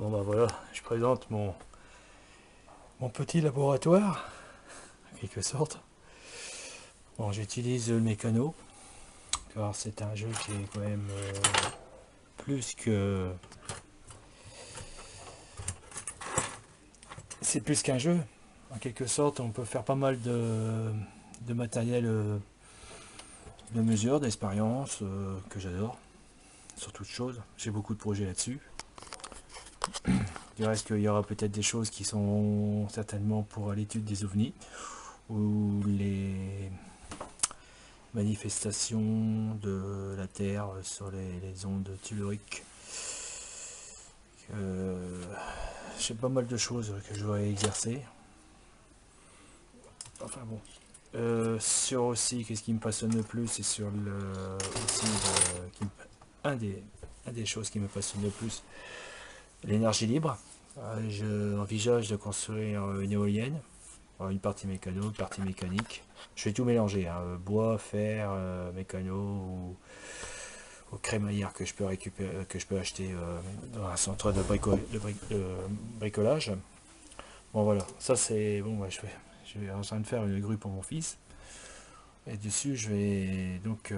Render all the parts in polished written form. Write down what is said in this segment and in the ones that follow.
Bon bah voilà, je présente mon petit laboratoire, en quelque sorte. Bon, j'utilise le mécano, car c'est un jeu qui est quand même plus que... C'est plus qu'un jeu. En quelque sorte, on peut faire pas mal de matériel de mesure, d'expérience, que j'adore, sur toute chose. J'ai beaucoup de projets là-dessus. Il reste qu'il y aura peut-être des choses qui sont certainement pour l'étude des ovnis, ou les manifestation de la Terre sur les ondes telluriques. J'ai pas mal de choses que je dois exercer. Enfin bon. Sur aussi, qu'est-ce qui me passionne le plus, c'est sur le aussi un des choses qui me passionne le plus, l'énergie libre. Je envisage de construire une éolienne, une partie mécano, une partie mécanique. Je vais tout mélanger, hein, bois, fer, mécano ou crémaillère que je peux récupérer, que je peux acheter dans un centre de bricolage. Bon voilà, ça c'est bon. Ouais, je vais en train de faire une grue pour mon fils. Et dessus, je vais donc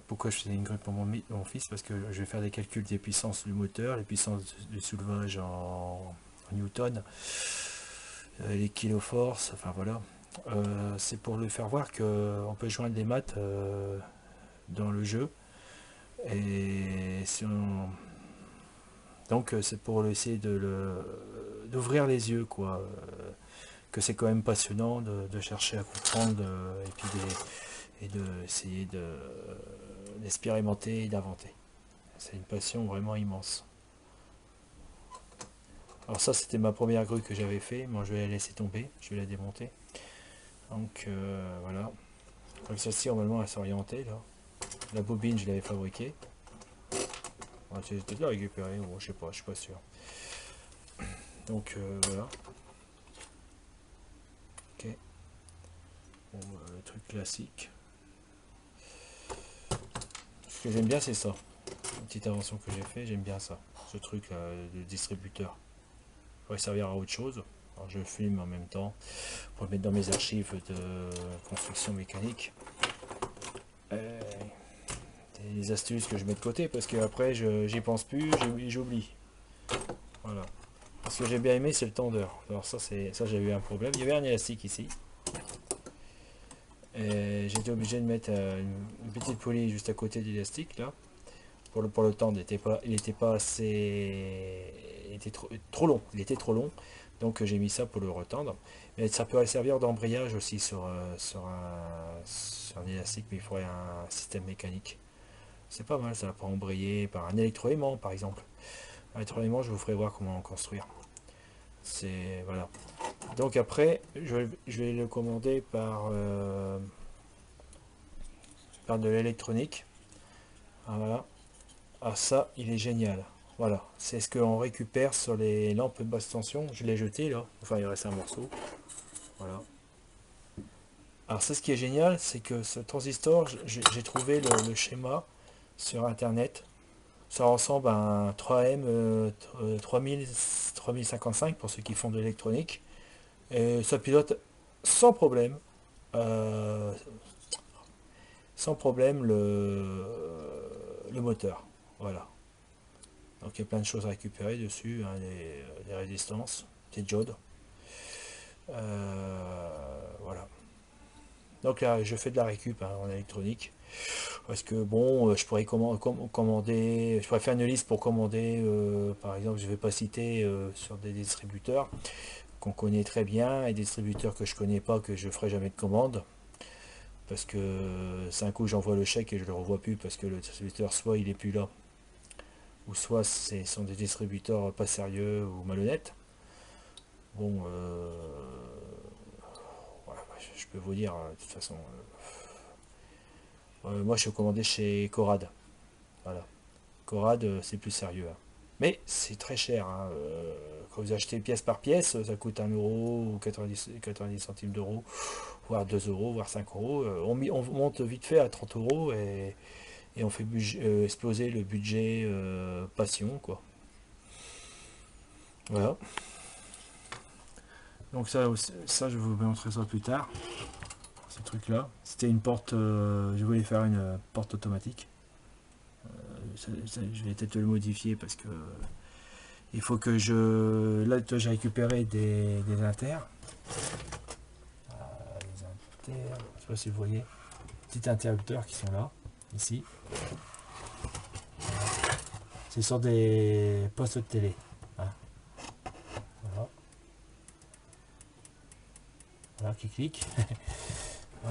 pourquoi je fais une grue pour mon fils, parce que je vais faire des calculs des puissances du moteur, les puissances du soulevage en newton, les kiloforce, enfin voilà. C'est pour lui faire voir qu'on peut joindre des maths dans le jeu. Et si on, donc c'est pour essayer d'ouvrir les yeux, quoi. Que c'est quand même passionnant de chercher à comprendre, et puis d'essayer d'expérimenter et d'inventer. C'est une passion vraiment immense. Alors ça, c'était ma première grue que j'avais fait. Moi, je vais la laisser tomber, je vais la démonter. Donc voilà. Donc celle-ci, normalement, elle s'est orientée là. La bobine, je l'avais fabriquée. C'est peut-être la récupérer, ou je sais pas, je suis pas sûr. Donc voilà. Ok. Bon, le truc classique. Ce que j'aime bien, c'est ça. Une petite invention que j'ai fait, j'aime bien ça. Ce truc là, de distributeur. Il pourrait servir à autre chose. Alors, je filme en même temps pour le mettre dans mes archives de construction mécanique. Euh, des astuces que je mets de côté parce que après j'y pense plus, j'oublie. Voilà. Ce que j'ai bien aimé, c'est le tendeur. Alors ça j'ai eu un problème. Il y avait un élastique ici. Et j'étais obligé de mettre une petite poulie juste à côté de l'élastique là. Pour le tendre, il était pas assez. Il était trop long. Il était trop long. Donc j'ai mis ça pour le retendre. Mais ça peut servir d'embrayage aussi sur un élastique, mais il faudrait un système mécanique. C'est pas mal ça pour embrayer par un électroaimant par exemple. Un électroaimant, je vous ferai voir comment en construire. C'est voilà. Donc après, je vais le commander par de l'électronique. Ah, voilà. Ah ça, il est génial. Voilà, c'est ce qu'on récupère sur les lampes de basse tension. Je l'ai jeté là. Enfin, il reste un morceau. Voilà. Alors ça, ce qui est génial, c'est que ce transistor, j'ai trouvé le schéma sur internet. Ça ressemble à un 3M 3000, 3055 pour ceux qui font de l'électronique. Et ça pilote sans problème, euh, sans problème le moteur. Voilà. Donc il y a plein de choses à récupérer dessus, hein, des résistances, des diodes. Voilà. Donc là, je fais de la récup, hein, en électronique. Parce que bon, je pourrais commander, je pourrais faire une liste pour commander, par exemple, je ne vais pas citer sur des distributeurs qu'on connaît très bien et des distributeurs que je connais pas, que je ferai jamais de commande. Parce que c'est un coup j'envoie le chèque et je le revois plus parce que le distributeur soit il est plus là, ou soit ce sont des distributeurs pas sérieux ou malhonnêtes. Bon, voilà, je peux vous dire, de toute façon, moi je suis commandé chez Corad. Voilà. Corad, c'est plus sérieux, hein. Mais c'est très cher, hein. Quand vous achetez pièce par pièce, ça coûte 1 € ou 90 centimes d'euros, voire 2 euros, voire 5 euros. On monte vite fait à 30 euros et on fait exploser le budget passion, quoi. Voilà. Donc ça je vous montrer ça plus tard. Ce truc là. C'était une porte. Je voulais faire une porte automatique. Je vais peut-être le modifier parce que il faut que je. Là j'ai récupéré des inters. Les inters. Je sais pas si vous voyez. Petits interrupteurs qui sont là. Ici. C'est sur des postes de télé. Hein. Voilà. Voilà qui clique.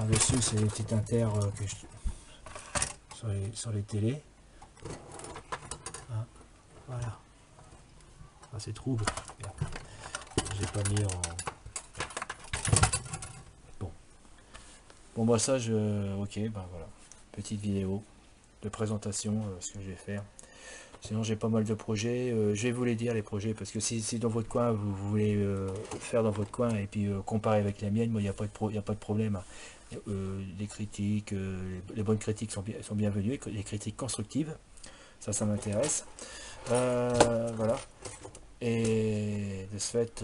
Dessus c'est les petits inter que je, sur les télés. Hein. Voilà. Ah, c'est trouble. J'ai pas mis en. Bon. Bon bah ça je. Ok, bah voilà. Petite vidéo de présentation, ce que je vais faire. Sinon j'ai pas mal de projets. Je vais vous les dire les projets parce que si dans votre coin vous voulez faire dans votre coin et puis comparer avec la mienne, moi il n'y a pas de y a pas de problème. Les critiques, les bonnes critiques sont bienvenues, les critiques constructives, ça m'intéresse. Voilà. Et de ce fait,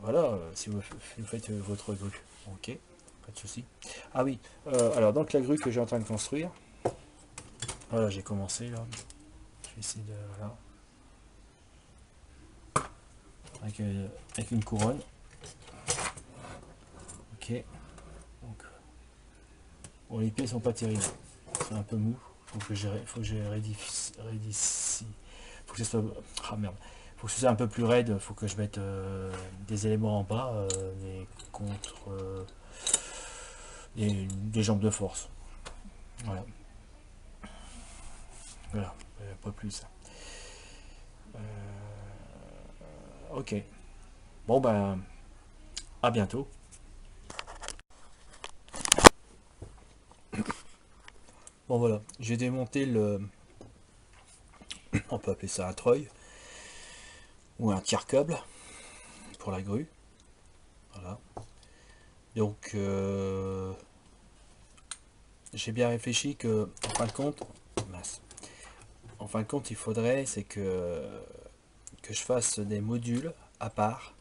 voilà, si vous faites votre grue, ok, pas de souci. Ah oui, alors donc la grue que j'ai en train de construire, voilà, j'ai commencé là. Je vais essayer de voilà, avec une couronne, ok. Donc, bon, les pieds sont pas terribles, c'est un peu mou. Faut que je rédicie, faut que ce soit, ah merde, faut que ce soit un peu plus raide. Faut que je mette des éléments en bas, des contre. Des jambes de force. Voilà. Voilà. Pas plus. Ok. Bon ben, à bientôt. Bon voilà, j'ai démonté le, on peut appeler ça un treuil ou un tire-câble pour la grue. Voilà. Donc j'ai bien réfléchi que en fin de compte, mince, en fin de compte il faudrait c'est que je fasse des modules à part,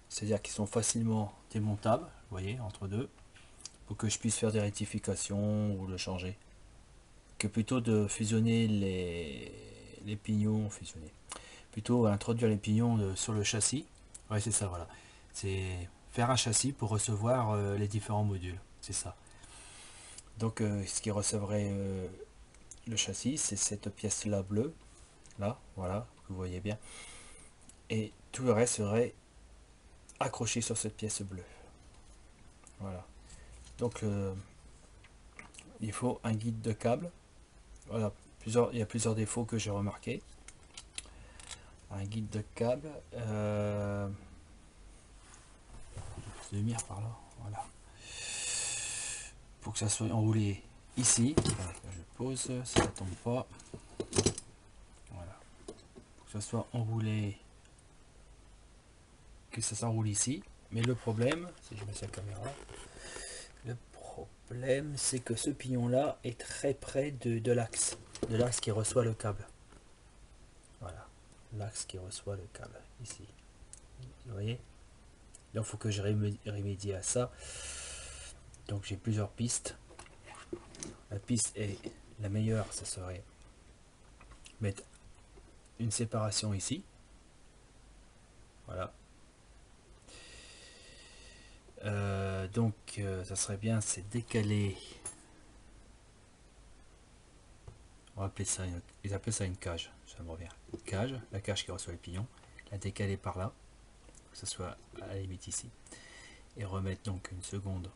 c'est-à-dire qu'ils sont facilement démontables, vous voyez, entre deux, pour que je puisse faire des rectifications ou le changer. Que plutôt de fusionner les pignons, fusionner, plutôt introduire les pignons sur le châssis. Ouais, c'est ça, voilà. C'est faire un châssis pour recevoir les différents modules, c'est ça. Donc, ce qui recevrait le châssis, c'est cette pièce-là bleue, là, voilà, vous voyez bien. Et tout le reste serait accroché sur cette pièce bleue. Voilà. Donc, il faut un guide de câble. Voilà, il y a plusieurs défauts que j'ai remarqués. Un guide de câble. De lumière par là. Voilà. Pour que ça soit enroulé ici. Voilà, je pose, ça ne tombe pas. Voilà. Pour que ça soit enroulé. Que ça s'enroule ici. Mais le problème, si je mets sa caméra, le problème c'est que ce pignon là est très près de l'axe. De l'axe qui reçoit le câble. Voilà. L'axe qui reçoit le câble. Ici. Vous voyez? Donc il faut que je remédie à ça. Donc j'ai plusieurs pistes. La piste est la meilleure, ça serait mettre une séparation ici. Voilà. Donc ça serait bien, c'est décaler. On va appeler ça ils appellent ça une cage. Ça me revient. Une cage, la cage qui reçoit les pignons, la décaler par là, que ce soit à la limite ici, et remettre donc une seconde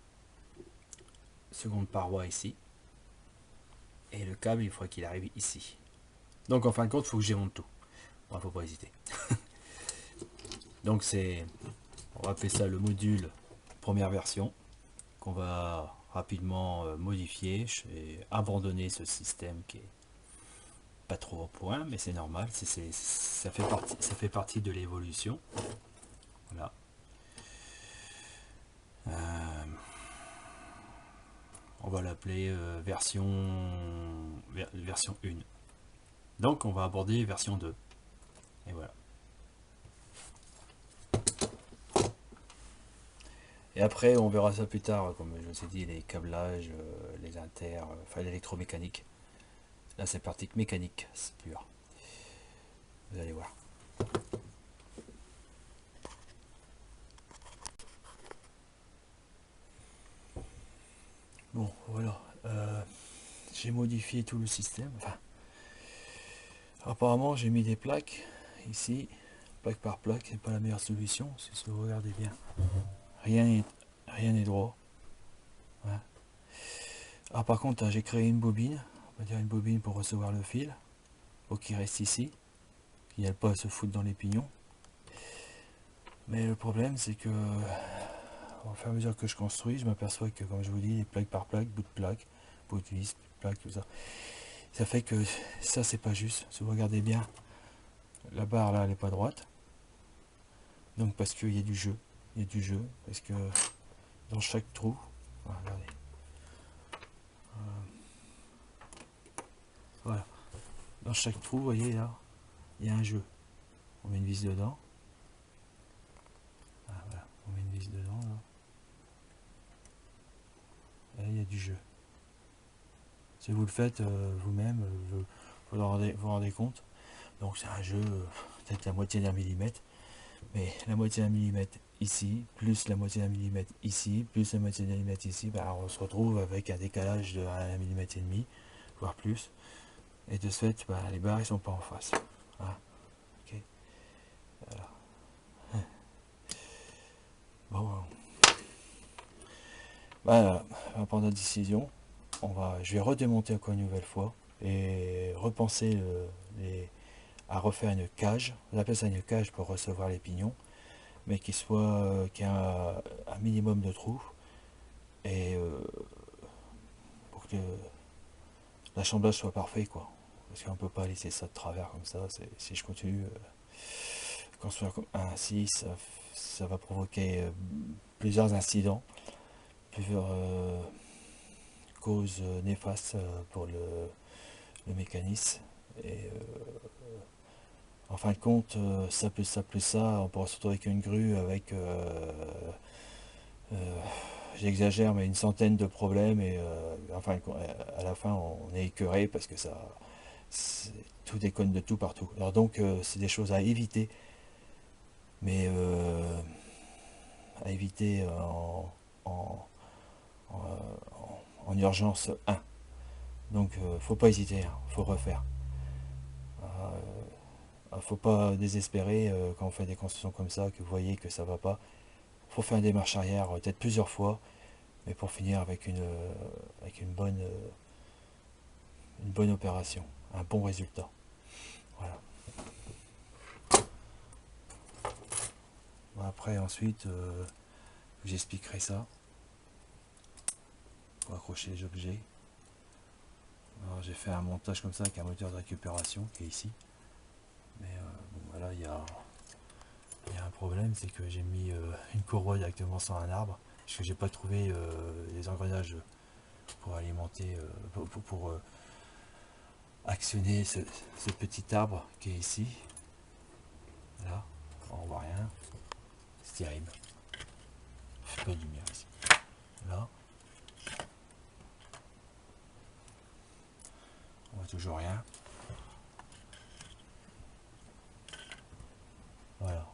paroi ici. Et le câble, il faudrait qu'il arrive ici. Donc en fin de compte, il faut que j'émonte tout. Bon, faut pas hésiter. Donc on va appeler ça le module première version, qu'on va rapidement modifier et abandonner ce système qui est pas trop au point, mais c'est normal, ça fait partie de l'évolution. Voilà. On va l'appeler version 1. Donc on va aborder version 2. Et voilà. Et après, on verra ça plus tard, comme je vous ai dit, les câblages, les enfin l'électromécanique. Là, c'est partie mécanique, c'est pur. Vous allez voir. Bon, voilà. J'ai modifié tout le système. Enfin, apparemment, j'ai mis des plaques ici. Plaque par plaque, c'est pas la meilleure solution, si vous regardez bien. Rien n'est droit. Voilà. Ah, par contre, j'ai créé une bobine. On va dire une bobine pour recevoir le fil. Pour qu'il reste ici. Qu'il n'aille pas à se foutre dans les pignons. Mais le problème, c'est que au fur et à mesure que je construis, je m'aperçois que, comme je vous dis, plaque par plaque, bout de vis, plaque, tout ça. Ça fait que ça, c'est pas juste. Si vous regardez bien, la barre là, elle est pas droite. Donc parce qu'il y a du jeu. Il y a du jeu. Parce que dans chaque trou, regardez. Voilà. Dans chaque trou, vous voyez là, il y a un jeu. On met une vis dedans. Ah, voilà. On met une vis dedans là. Et là, il y a du jeu. Si vous le faites vous-même, vous vous rendez compte. Donc c'est un jeu, peut-être la moitié d'un millimètre. Mais la moitié d'un millimètre ici, plus la moitié d'un millimètre ici, plus la moitié d'un millimètre ici, bah, on se retrouve avec un décalage de 1 millimètre et demi, voire plus. Et de ce fait, bah, les barres ne sont pas en face. Voilà. Okay. Bon, bah, on va prendre notre décision. Je vais redémonter encore une nouvelle fois et repenser à refaire une cage. On appelle ça une cage pour recevoir les pignons, mais qui a un minimum de trous et pour que l'assemblage soit parfait, quoi. Parce qu'on peut pas laisser ça de travers comme ça. Si je continue construire ainsi, ça va provoquer plusieurs incidents, plusieurs causes néfastes pour le mécanisme. Et en fin de compte, ça plus ça plus ça, on pourra se retrouver avec une grue avec, j'exagère, mais une centaine de problèmes. Et enfin, à la fin, on est écœuré parce que tout déconne de tout partout. Alors donc, c'est des choses à éviter, mais à éviter en, en urgence 1. Donc, faut pas hésiter, hein, faut refaire. Faut pas désespérer quand on fait des constructions comme ça, que vous voyez que ça va pas. Faut faire des marches arrière peut-être plusieurs fois, mais pour finir avec une bonne opération, un bon résultat. Voilà. Bon, après, ensuite, j'expliquerai ça pour accrocher les objets. Alors, j'ai fait un montage comme ça avec un moteur de récupération qui est ici. Mais bon, voilà, il y a un problème, c'est que j'ai mis une courroie directement sur un arbre, parce que j'ai pas trouvé les engrenages pour alimenter, pour actionner ce petit arbre qui est ici. Là, on voit rien. C'est terrible. Je fais pas de lumière ici. Là, on voit toujours rien. Voilà.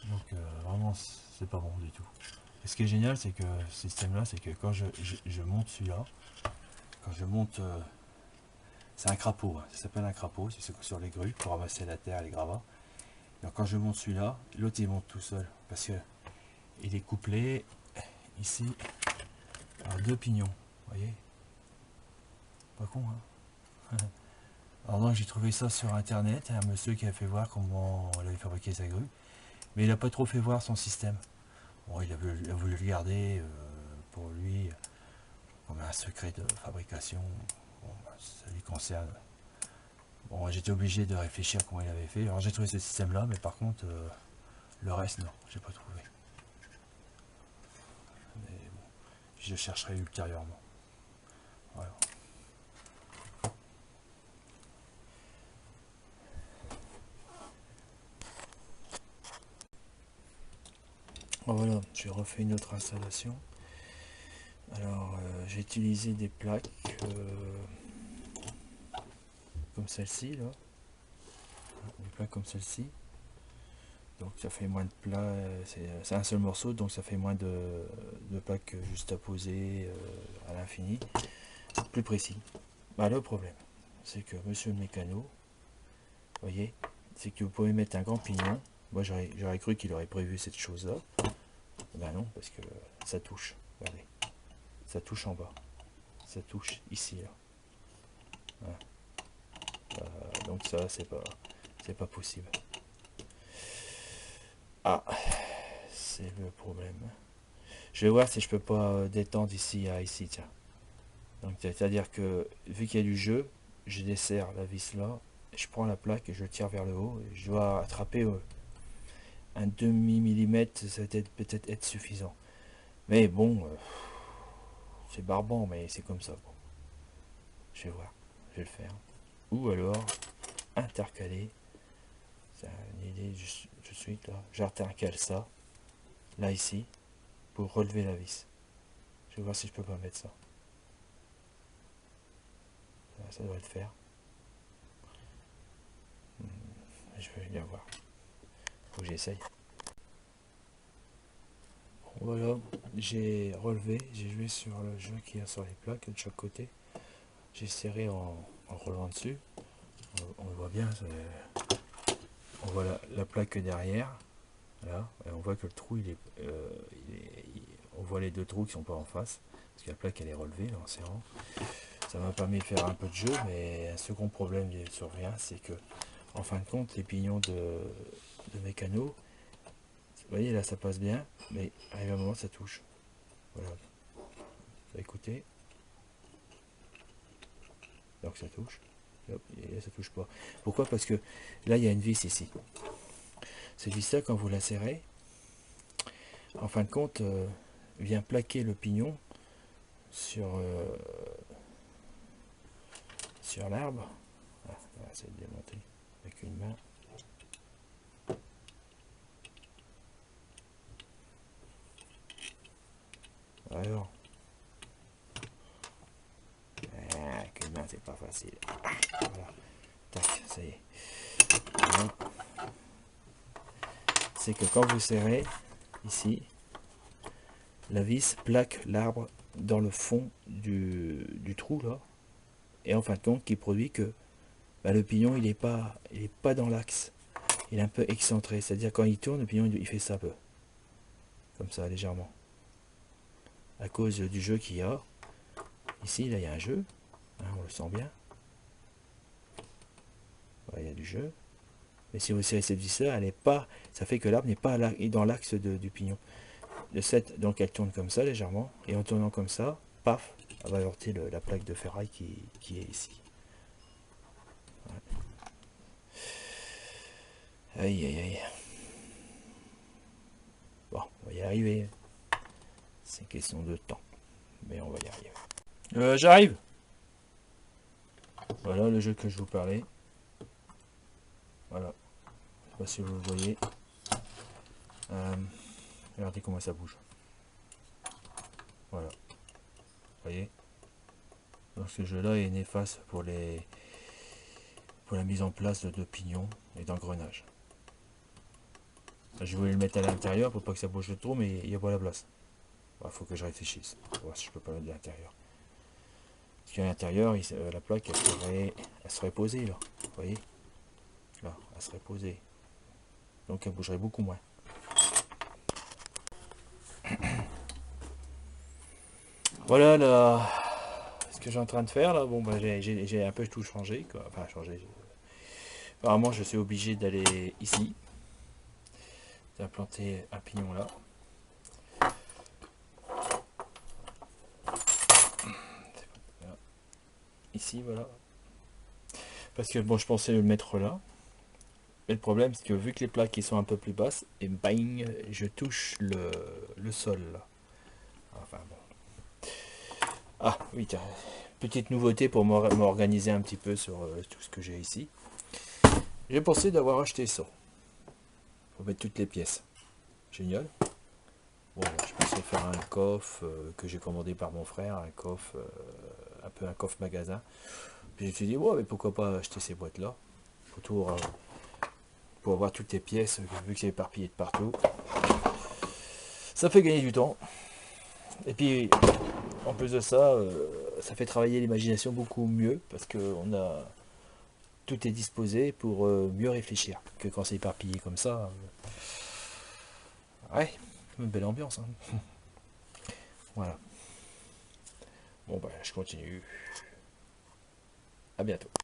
Donc vraiment, c'est pas bon du tout. Et ce qui est génial, c'est que ce système-là, c'est que quand je monte celui-là, quand je monte, c'est un crapaud, hein, ça s'appelle un crapaud, c'est sur les grues pour ramasser la terre et les gravats. Alors quand je monte celui-là, l'autre il monte tout seul parce que il est couplé ici à deux pignons, vous voyez, pas con, hein. Alors donc j'ai trouvé ça sur internet, un monsieur qui a fait voir comment on avait fabriqué sa grue, mais il n'a pas trop fait voir son système. Bon, il a voulu le garder pour lui comme un secret de fabrication. Bon, ça lui concerne. Bon, j'étais obligé de réfléchir comment il avait fait. Alors j'ai trouvé ce système là, mais par contre le reste non, j'ai pas trouvé. Mais bon, je chercherai ultérieurement. Voilà. Voilà, voilà, j'ai refait une autre installation. Alors j'ai utilisé des plaques comme celle-ci là, des plaques comme celle-ci. Donc ça fait moins de plats, c'est un seul morceau, donc ça fait moins de plaques juste à poser à l'infini, plus précis. Bah, le problème, c'est que monsieur le mécano, vous voyez, c'est que vous pouvez mettre un grand pignon. Moi j'aurais cru qu'il aurait prévu cette chose là. Ben non, parce que ça touche, regardez, ça touche en bas, ça touche ici là. Voilà. Donc ça c'est pas possible. Ah, c'est le problème. Je vais voir si je peux pas détendre ici à ici, tiens. Donc c'est à dire que vu qu'il y a du jeu, je desserre la vis là, je prends la plaque et je tire vers le haut, et je dois attraper un demi millimètre, ça va peut-être être suffisant. Mais bon, c'est barbant, mais c'est comme ça. Bon. Je vais voir, je vais le faire. Ou alors intercaler, c'est une idée de suite là, j'intercale ça, là ici, pour relever la vis. Je vais voir si je peux pas mettre ça. Ça doit le faire. Je vais bien voir. Faut que j'essaye. Voilà, j'ai relevé, j'ai joué sur le jeu qu'il y a sur les plaques de chaque côté. J'ai serré en relevant dessus. On le voit bien, on voit la plaque derrière. Là, et on voit que le trou, on voit les deux trous qui sont pas en face. Parce que la plaque elle est relevée là, en serrant. Ça m'a permis de faire un peu de jeu, mais un second problème qui survient, c'est que en fin de compte, les pignons de mécano, vous voyez là ça passe bien, mais arrive un moment ça touche. Voilà. Écoutez. Donc ça touche. Hop, et là ça touche pas. Pourquoi? Parce que là il y a une vis ici. Cette vis là, quand vous la serrez, en fin de compte, vient plaquer le pignon sur l'arbre. Ah, on va essayer de démonter avec une main. Alors, avec une main c'est pas facile. Voilà. Tac, ça y est. C'est que quand vous serrez ici, la vis plaque l'arbre dans le fond du trou là, et en fin de compte qui produit que bah, le pignon il est pas dans l'axe, il est un peu excentré, c'est à dire quand il tourne le pignon il fait ça un peu comme ça légèrement à cause du jeu qu'il y a ici. Là il y a un jeu, hein, on le sent bien, voilà, il y a du jeu, mais si vous serrez cette vis là, elle est pas, ça fait que l'arbre n'est pas dans l'axe du pignon. Donc elle tourne comme ça légèrement, et en tournant comme ça, paf, elle va heurter la plaque de ferraille qui est ici. Ouais. Aïe aïe aïe. Bon, on va y arriver. C'est question de temps, mais on va y arriver. J'arrive. Voilà le jeu que je vous parlais. Voilà. Je sais pas si vous le voyez. Regardez comment ça bouge. Voilà. Vous voyez. Donc ce jeu-là est néfaste pour la mise en place de pignons et d'engrenages. Je voulais le mettre à l'intérieur pour pas que ça bouge trop, mais il n'y a pas la place. Il faut que je réfléchisse. Pour voir si je peux pas le mettre à l'intérieur. Parce qu'à l'intérieur, la plaque elle serait posée là. Vous voyez. Là, elle serait posée. Donc elle bougerait beaucoup moins. Voilà là, ce que j'ai en train de faire là. Bon bah j'ai un peu tout changé quoi. Enfin changé. Apparemment je suis obligé d'aller ici, d'implanter un pignon là. Ici voilà. Parce que bon je pensais le mettre là. Mais le problème c'est que vu que les plaques qui sont un peu plus basses, et bang, je touche le sol là. Enfin bon. Ah oui tiens, petite nouveauté pour m'organiser un petit peu sur tout ce que j'ai ici. J'ai pensé d'avoir acheté ça. Pour mettre toutes les pièces. Génial. Bon, je pensais faire un coffre que j'ai commandé par mon frère, un coffre, un peu un coffre magasin. Puis je me suis dit, ouais, mais pourquoi pas acheter ces boîtes-là pour avoir toutes les pièces, vu que c'est éparpillé de partout. Ça fait gagner du temps. Et puis, en plus de ça, ça fait travailler l'imagination beaucoup mieux parce que tout est disposé pour mieux réfléchir que quand c'est éparpillé comme ça. Ouais, une belle ambiance, hein. Voilà. Bon, bah, je continue. À bientôt.